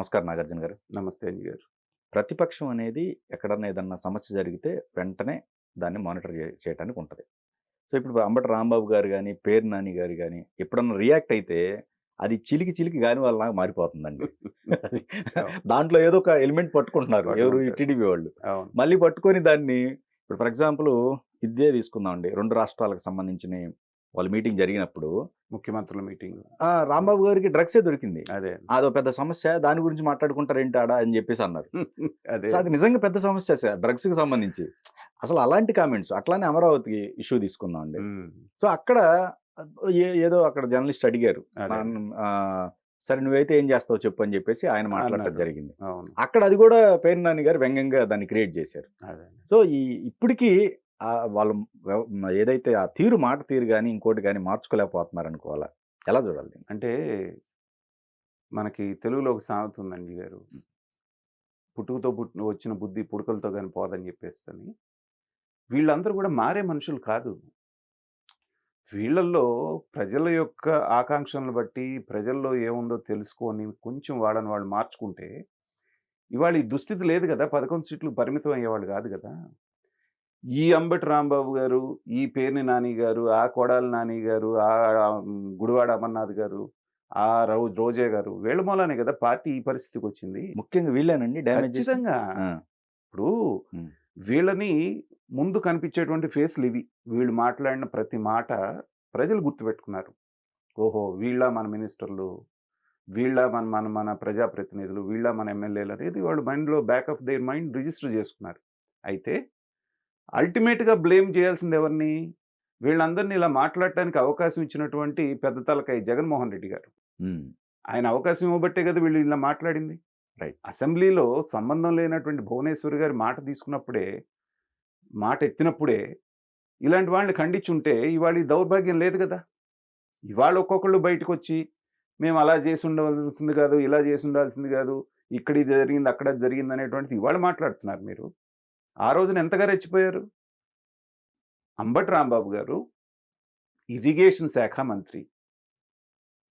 నమస్కారం నాగార్జున గారు. నమస్తే అంజి గారు. ప్రతిపక్షం అనేది ఎక్కడన్నా ఏదన్నా సమస్య జరిగితే వెంటనే దాన్ని మానిటర్ చేయటానికి ఉంటది. సో, ఇప్పుడు అంబటి రాంబాబు గారు గాని, పేర్ని నాని గారు గాని ఎప్పుడన్నా రియాక్ట్ అయితే అది చిలికి చిలికి గానివాలలాగా మారిపోతుందండి. అది అవును. దాంట్లో ఏదో ఒక ఎలిమెంట్ పట్టుకుంటున్నారు. ఎవరు ఈ పట్టుకుంటారు. టీడీపీ వాళ్ళు. అవును. మళ్ళీ పట్టుకొని దాన్ని ఇప్పుడు ఫర్ ఎగ్జాంపుల్ ఇదే తీసుకుందామండి. 2 రాష్ట్రాలకు సంబంధించినయి వాళ్ళ మీటింగ్ జరిగినప్పుడు ముఖ్యమంత్రుల మీటింగ్. రాంబాబు గారికి డ్రగ్సే దొరికింది. అదే. అదో పెద్ద సమస్య. దాని గురించి మాట్లాడుకుంటారేంటి ఆడ అని జెప్పేసి అన్నారు. అదే. సో, అది నిజంగా పెద్ద సమస్య డ్రగ్స్‌కి సంబంధించి. అసలు అలాంటి కామెంట్స్ అట్లానే అమరావతి ఇష్యూ తీసుకుందామండి. హ్మ్. సో, అక్కడ ఏదో అక్కడ జర్నలిస్ట్ అడిగారు. అదే. సరే నువ్వైతే ఏం చేస్తావో చెప్పు అని చెప్పేసి ఆయన మాట్లాడటం అన్నారు. జరిగింది. అవును. అక్కడ అది కూడా పేర్ని నాని గారు వ్యంగ్యంగా దాన్ని క్రియేట్ చేశారు. అదే. సో, ఇప్పటికి వాళ్ళు ఏదైతే ఆ మాట తీరు గాని, ఇంకోటి గాని మార్చుకోలేకపోతున్నారనుకోవాలా? ఎలా చూడాలి దీన్ని? అంటే మనకి తెలుగులో ఒక సామెత ఉందండి గారు. పుట్టుకతో వచ్చిన బుద్ధి పుడకలతో గాని పోదని చెప్పేసని. వీళ్ళందరూ కూడా మారే మనుషులు కాదు. వీళ్ళల్లో ప్రజల యొక్క ఆకాంక్షలను బట్టి, ప్రజల్లో ఏముందో తెలుసుకొని కొంచెం వాళ్ళని వాళ్ళు మార్చుకుంటే, ఇవాళ ఈ దుస్థితి లేదు గదా! 11 సీట్లకు పరిమితం అయ్యేవాళ్ళు గాదు గదా! ఈ అంబటి రాంబాబు గారు, ఈ పేర్ని నాని గారు, ఆ కొడాలి నాని గారు, గుడివాడ అమర్నాథ్ గారు, రోజా గారు వీళ్ళ మూలానే గదా పార్టీ ఈ పరిస్థితికొచ్చింది. ముఖ్యంగా వీళ్ళేనండి డ్యామేజ్ చేసింది? ఖచ్చితంగా. ఆ! ఇప్పుడు హ్మ్. వీళ్ళని ముందు కనిపించేటువంటి ఫేస్‌లివి. వీళ్ళు మాట్లాడిన ప్రతి మాట ప్రజలు గుర్తుపెట్టుకున్నారు. ఓహో! వీళ్ళా మన మినిస్టర్లు, వీళ్ళా మన మన మన ప్రజాప్రతినిధులు, వీళ్ళా మన ఎమ్మెల్యేలు అనేది వాళ్ళు మైండ్‌లో back of their mind register చేసుకున్నారు. అయితే అల్టిమేట్‌గా బ్లేమ్ చేయాల్సింది ఎవరిని? వీళ్ళందరిని ఇలా మాట్లాడటానికి అవకాశం ఇచ్చినటువంటి పెద్ద తలకాయ జగన్మోహన్ రెడ్డి గారు. హ్మ్. ఆయన అవకాశం ఇవ్వబట్టే కదా వీళ్ళు ఇలా మాట్లాడింది. రైట్. అసెంబ్లీలో సంబంధం లేనటువంటి భువనేశ్వరి గారి మాట తీసుకున్నప్పుడే, మాట ఎత్తినప్పుడే ఇలాంటి వాళ్ళని ఖండించుంటే ఇవాళ ఈ దౌర్భాగ్యం లేదు గదా! ఇవాళ ఒక్కొక్కళ్ళు బయటకొచ్చి మేము అలా చేసి ఉండవలసింది కాదు, ఇలా చేసి ఉండాల్సింది కాదు, ఇక్కడ ఇది జరిగింది, అక్కడ అది జరిగింది అనేటువంటిది ఇవాళ మాట్లాడుతున్నారు మీరు. ఆ రోజున ఎంతగా రెచ్చిపోయారు? అంబటి రాంబాబు గారు ఇరిగేషన్ శాఖ మంత్రి.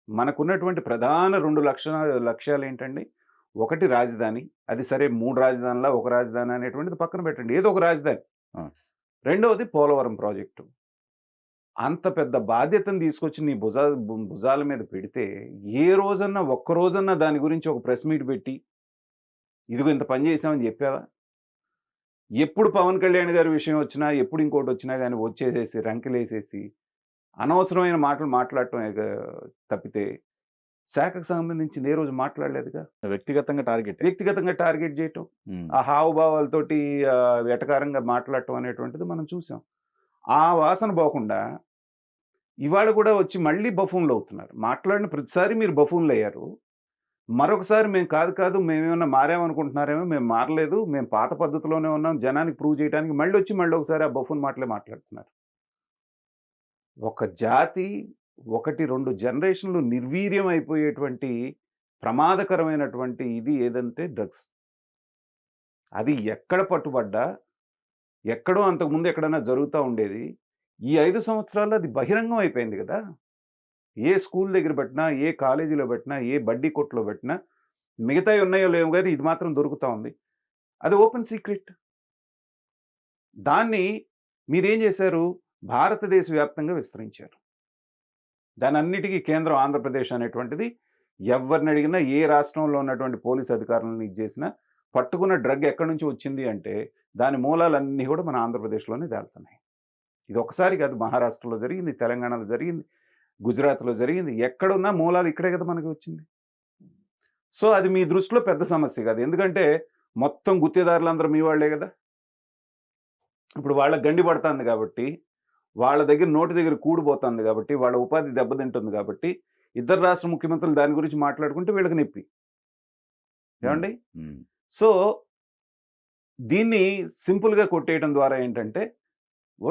మనకున్నటువంటి ప్రధాన 2 లక్ష్యాలేంటండి? ఒకటి రాజధాని. అది సరే 3 రాజధానులా, ఒక రాజధాని అనేటువంటిది పక్కన పెట్టండి. ఏదో ఒక రాజధాని. ఆ! రెండవది పోలవరం ప్రాజెక్టు. అంత పెద్ద బాధ్యతను తీసుకొచ్చి నీ భుజాల మీద పెడితే, ఏ రోజన్నా ఒక్క రోజన్నా దాని గురించి ఒక ప్రెస్ మీట్ పెట్టి, ఇదిగో ఇంత పని చేశామని చెప్పావా? ఎప్పుడు పవన్ కళ్యాణ్ గారి విషయం వచ్చినా, ఎప్పుడు ఇంకోటొచ్చినా గాని వచ్చేసేసి, రంకెలేసేసి, అనవసరమైన మాటలు మాట్లాడటమే తప్పితే, శాఖకు సంబంధించింది ఏ రోజు మాట్లాడలేదుగా. వ్యక్తిగతంగా టార్గెటే. వ్యక్తిగతంగా టార్గెట్ చేయటం, హ్మ్. ఆ హావభావాలతోటి వెటకారంగా మాట్లాడటం అనేటువంటిది మనం చూసాం. ఆ వాసన పోకుండా ఇవాళ కూడా వచ్చి మళ్ళీ బఫూన్‌లవుతున్నారు. మాట్లాడిన ప్రతిసారి మీరు బఫూన్‌లయ్యారు. మరొకసారి మేము కాదు, కాదు మేమేమన్నా మారామనుకుంటున్నారేమో, మేము మారలేదు. మేము పాత పద్ధతిలోనే ఉన్నాం. జనానికి ప్రూవ్ చేయడానికి మళ్ళొచ్చి మళ్ళొకసారి ఆ బఫూన్ మాటలే మాట్లాడుతున్నారు. ఒక జాతి 1, 2 జనరేషన్‌లు నిర్వీర్యం అయిపోయేటువంటి ప్రమాదకరమైనటువంటి ఇది ఏదంటే డ్రగ్స్. అది ఎక్కడ పట్టుబడ్డా, ఎక్కడో అంతకుముందు ఎక్కడన్నా జరుగుతా ఉండేది. ఈ 5 సంవత్సరాల్లో అది బహిరంగం అయిపోయింది గదా! ఏ స్కూల్ దగ్గర పెట్టినా, ఏ కాలేజీలో పెట్టినా, ఏ బడ్డీ కొట్టులో పెట్టినా, మిగతాయి ఉన్నాయో లేవో గాని ఇది మాత్రం దొరుకుతా ఉంది. అది ఓపెన్ సీక్రెట్. దాన్ని మీరేం జేశారు? భారతదేశ వ్యాప్తంగా విస్తరించారు. దానన్నిటికి కేంద్రం ఆంధ్రప్రదేశ్ అనేటువంటిది ఎవ్వరినడిగినా, ఏ రాష్ట్రంలో ఉన్నటువంటి పోలీస్ అధికారులను ఇది జేసినా, పట్టుకున్న డ్రగ్ ఎక్కడి నుంచి వచ్చింది అంటే, దాని మూలాలన్నీ గూడా మన ఆంధ్రప్రదేశ్‌లోనే తేలుతున్నాయి. ఇది ఒక్కసారి కాదు మహారాష్ట్రలో జరిగింది, తెలంగాణలో జరిగింది, గుజరాత్‌లో జరిగింది. ఎక్కడున్నా మూలాలు ఇక్కడే కదా మనకి వచ్చింది. సో, అది మీ దృష్టిలో పెద్ద సమస్య కాదు. ఎందుకంటే, మొత్తం గుత్తేదారులందరూ మీ వాళ్ళే గదా! ఇప్పుడు వాళ్ళకి గండి పడతాంది గాబట్టి, వాళ్ళ దగ్గర నోటి దగ్గర కూడిపోతుంది గాబట్టి, వాళ్ళ ఉపాధి దెబ్బతింటుంది గాబట్టి, ఇద్దరు రాష్ట్ర ముఖ్యమంత్రులు దాని గురించి మాట్లాడుకుంటే వీళ్ళకి నొప్పి. హ్మ్. ఏవండీ? హ్మ్. సో, దీన్ని సింపుల్‌గా కొట్టేయడం ద్వారా ఏంటంటే, ఓ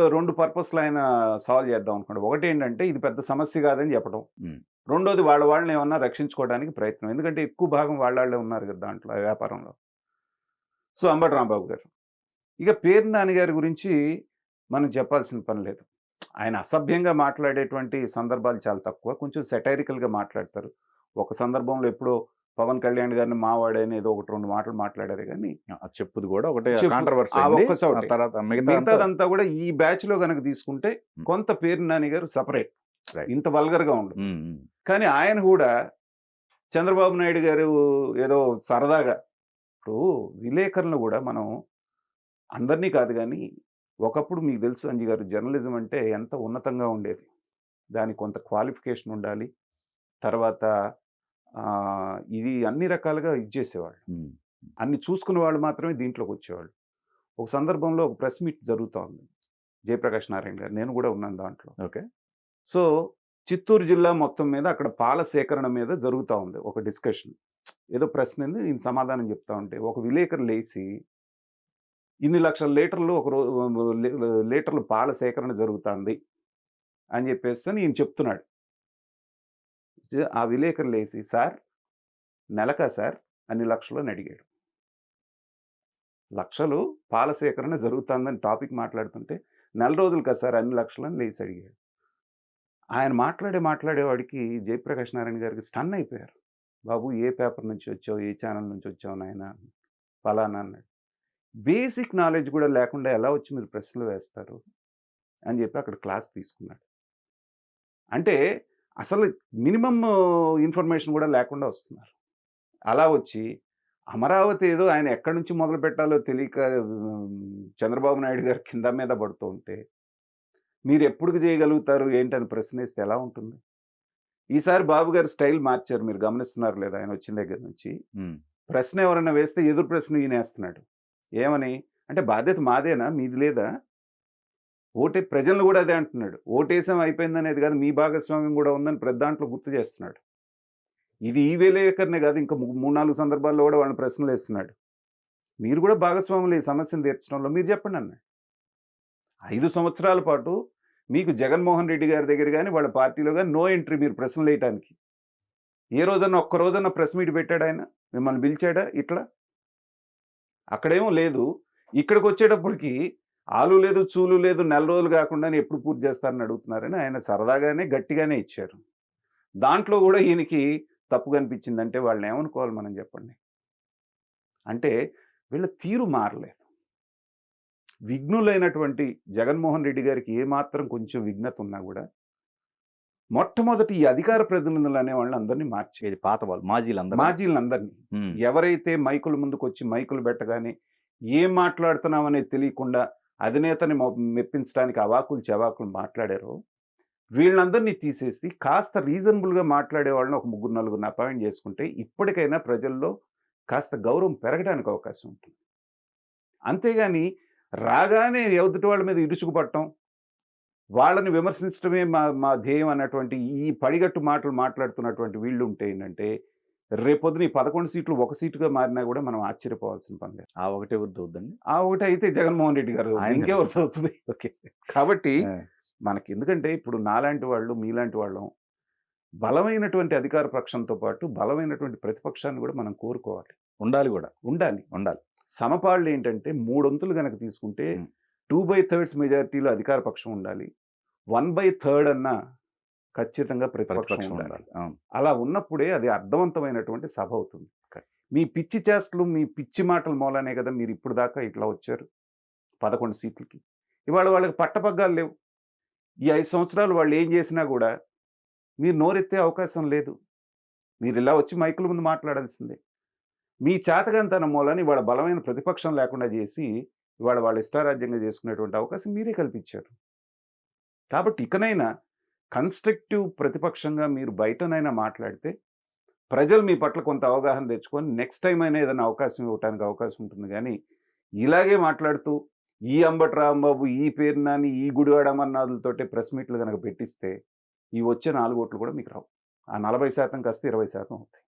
2 పర్పస్‌లో ఆయన సాల్వ్ చేద్దాం అనుకున్నాడు. ఒకటేంటంటే, ఇది పెద్ద సమస్య కాదని చెప్పడం. హ్మ్. రెండోది వాళ్ళని ఏమన్నా రక్షించుకోవడానికి ప్రయత్నం. ఎందుకంటే, ఎక్కువ భాగం వాళ్ళాళ్ళే ఉన్నారు కదా దాంట్లో ఆ వ్యాపారంలో. సో, అంబటి రాంబాబు గారు. ఇక పేర్ని నాని గారి గురించి మనం చెప్పాల్సిన పని లేదు. ఆయన అసభ్యంగా మాట్లాడేటువంటి సందర్భాలు చాలా తక్కువ. కొంచెం సెటైరికల్‌గా మాట్లాడతారు. ఒక సందర్భంలో ఎప్పుడో పవన్ కళ్యాణ్ గారిని మావాడని ఏదో ఒకటి 2 మాటలు మాట్లాడారు కానీ చెప్పుది కూడా ఒకటే చెప్పు కాంట్రవర్సీ ఆ అయింది. ఒక్క ఆ చోటే. తర్వాత మిగతా మిగతాదంతా కూడా ఈ బ్యాచ్‌లో గనక తీసుకుంటే హ్మ్. కొంత పేర్ని నాని గారు సెపరేట్. రైట్. ఇంత వల్గర్‌గా ఉండదు. హ్మ్. హ్మ్. కానీ ఆయన కూడా చంద్రబాబు నాయుడు గారు ఏదో సరదాగా ఇప్పుడు విలేకరులను కూడా మనం అందరినీ కాదు గానీ, ఒకప్పుడు మీకు తెలుసు అంజి గారు జర్నలిజం అంటే ఎంత ఉన్నతంగా ఉండేది. దానికి కొంత క్వాలిఫికేషన్ ఉండాలి. తర్వాత ఇది అన్ని రకాలుగా ఇది చేసేవాళ్ళు. హ్మ్. అన్ని చూసుకున్న వాళ్ళు మాత్రమే దీంట్లోకొచ్చేవాళ్ళు. ఒక సందర్భంలో ఒక ప్రెస్ మీట్ జరుగుతా ఉంది. జయప్రకాష్ నారాయణ గారు. నేను కూడా ఉన్నాను దాంట్లో. ఓకే. సో, చిత్తూరు జిల్లా మొత్తం మీద అక్కడ పాల సేకరణ మీద జరుగుతా ఉంది ఒక డిస్కషన్. ఏదో ప్రశ్న ఈయన సమాధానం చెప్తా ఉంటే ఒక విలేకరు లేసి ఇన్ని లక్షల లీటర్లు ఒక లీటర్లు పాల సేకరణ జరుగుతుంది అని చెప్పేసి ఈయన చెప్తున్నాడు. ఆ విలేకరు లేసి సార్ నెలకా సార్ అన్ని లక్షలు అని అడిగాడు. లక్షలు పాల సేకరణ జరుగుతుందని టాపిక్ మాట్లాడుతుంటే నెల రోజులు కదా సార్ అన్ని లక్షలు అని లేచి అడిగాడు. ఆయన మాట్లాడేవాడికి జయప్రకాష్ నారాయణ గారికి స్టన్ అయిపోయారు. బాబు ఏ పేపర్ నుంచి వచ్చావు, ఏ ఛానల్ నుంచి వచ్చావు నాయన ఫలానా అన్నాడు. బేసిక్ నాలెడ్జ్ కూడా లేకుండా ఎలా వచ్చి మీరు ప్రశ్నలు వేస్తారు అని చెప్పి అక్కడ క్లాస్ తీసుకున్నాడు. అంటే అసలు మినిమమ్ ఇన్ఫర్మేషన్ కూడా లేకుండా వస్తున్నారు. అలా వచ్చి అమరావతి ఏదో ఆయన ఎక్కడి నుంచి మొదలు పెట్టాలో తెలియక చంద్రబాబు నాయుడు గారు కింద మీద పడుతూ ఉంటే మీరు ఎప్పుడు చేయగలుగుతారు ఏంటని ప్రశ్నిస్తే ఎలా ఉంటుంది? ఈసారి బాబు గారు స్టైల్ మార్చారు. మీరు గమనిస్తున్నారు లేదా ఆయన వచ్చిన దగ్గర నుంచి? హ్మ్. ప్రశ్న ఎవరైనా వేస్తే ఎదురు ప్రశ్న ఈయనేస్తున్నాడు. ఏమని? అంటే బాధ్యత మాదేనా? మీది లేదా? ప్రజలను కూడా అదే అంటున్నాడు. ఓటేసాం అయిపోయిందనేది కాదు మీ భాగస్వామ్యం కూడా ఉందని ప్రతి దాంట్లో గుర్తు చేస్తున్నాడు. ఇది ఈ విలేకరునే కాదు ఇంకా 3-4 సందర్భాల్లో కూడా వాళ్ళని ప్రశ్నలు వేస్తున్నాడు. మీరు కూడా భాగస్వాములు ఈ సమస్యను తీర్చడంలో మీరు చెప్పండి అన్నాడు. 5 సంవత్సరాల పాటు మీకు జగన్మోహన్ రెడ్డి గారి దగ్గర కానీ వాళ్ళ పార్టీలో కానీ నో ఎంట్రీ మీరు ప్రశ్నలు వేయటానికి. ఏ రోజన్నా ఒక్క రోజన్నా ప్రెస్ మీట్ పెట్టాడు ఆయన? మిమ్మల్ని పిలిచాడా ఇట్లా? అక్కడేమో లేదు. ఇక్కడికి వచ్చేటప్పటికి ఆలు లేదు, చూలు లేదు, నెల రోజులు కాకుండానే ఎప్పుడు పూర్తి చేస్తారని అడుగుతున్నారని ఆయన సరదాగానే గట్టిగానే ఇచ్చారు. దాంట్లో కూడా ఈయనకి తప్పు కనిపించిందంటే వాళ్ళని ఏమనుకోవాలి మనం చెప్పండి? అంటే వీళ్ళ తీరు మారలేదు. విఘ్నులైనటువంటి జగన్మోహన్ రెడ్డి గారికి ఏమాత్రం కొంచెం విఘ్నత ఉన్నా కూడా మొట్టమొదటి ఈ అధికార ప్రతినిధులు అనే వాళ్ళని అందరినీ మార్చేది. పాత వాళ్ళు మాజీలందరినీ ఎవరైతే మైకుల ముందుకు వచ్చి మైకులు పెట్టగానే ఏం మాట్లాడుతున్నాం అనేది తెలియకుండా అధినేతని మెప్పించడానికి అవాకులు చెవాకులు మాట్లాడారో వీళ్ళందరినీ తీసేసి కాస్త రీజనబుల్గా మాట్లాడే వాళ్ళని ఒక 3-4 అపాయింట్ చేసుకుంటే ఇప్పటికైనా ప్రజల్లో కాస్త గౌరవం పెరగడానికి అవకాశం ఉంటుంది. అంతేగాని రాగానే ఎదుటి వాళ్ళ మీద ఇరుచుకుపడటం, వాళ్ళని విమర్శించడమే మా ధ్యేయం అన్నటువంటి ఈ పడిగట్టు మాటలు మాట్లాడుతున్నటువంటి వీళ్ళు ఉంటే ఏంటంటే రేపొద్దున ఈ 11 సీట్లు 1 సీటుగా మారినా కూడా మనం ఆశ్చర్యపోవాల్సిన పని లేదు. ఆ ఒకటే వద్దు వద్దండి. ఆ ఒకటి అయితే జగన్మోహన్ రెడ్డి గారు ఇంకెవరితో అవుతుంది? ఓకే. కాబట్టి మనకి ఎందుకంటే ఇప్పుడు నాలాంటి వాళ్ళు మీలాంటి వాళ్ళం బలమైనటువంటి అధికార పక్షంతో పాటు బలమైనటువంటి ప్రతిపక్షాన్ని కూడా మనం కోరుకోవాలి. ఉండాలి. సమపాళ్ళు ఏంటంటే 3 వంతులు కనుక తీసుకుంటే 2/3 మెజారిటీలో అధికార పక్షం ఉండాలి. 1/3 అన్నా ఖచ్చితంగా ప్రతిపక్షం ఉండాలి. అలా ఉన్నప్పుడే అది అర్థవంతమైనటువంటి సభ అవుతుంది. మీ పిచ్చి చేష్టలు మీ పిచ్చి మాటల మూలనే కదా మీరు ఇప్పుడు దాకా ఇట్లా వచ్చారు 11 సీట్లకి. ఇవాళ వాళ్ళకి పట్టపగ్గాలు లేవు. ఈ 5 సంవత్సరాలు వాళ్ళు ఏం చేసినా కూడా మీరు నోరెత్తే అవకాశం లేదు. మీరు ఇలా వచ్చి మైకుల ముందు మాట్లాడాల్సిందే. మీ చేతగానితనం మూలని ఇవాళ బలమైన ప్రతిపక్షం లేకుండా చేసి ఇవాళ వాళ్ళ ఇష్టారాజ్యంగా చేసుకునేటువంటి అవకాశం మీరే కల్పించారు. కాబట్టి ఇకనైనా కన్స్ట్రక్టివ్ ప్రతిపక్షంగా మీరు బయటనైనా మాట్లాడితే ప్రజలు మీ పట్ల కొంత అవగాహన తెచ్చుకొని నెక్స్ట్ టైం అయినా ఏదైనా అవకాశం ఇవ్వడానికి అవకాశం ఉంటుంది. కానీ ఇలాగే మాట్లాడుతూ ఈ అంబటి రాంబాబు, ఈ పేరు నాని, ఈ గుడివాడ అమర్నాథులతోటే ప్రెస్ మీట్లు కనుక పెట్టిస్తే ఈ వచ్చే 4 ఓట్లు కూడా మీకు రావు. ఆ 40% కాస్త 20% అవుతాయి.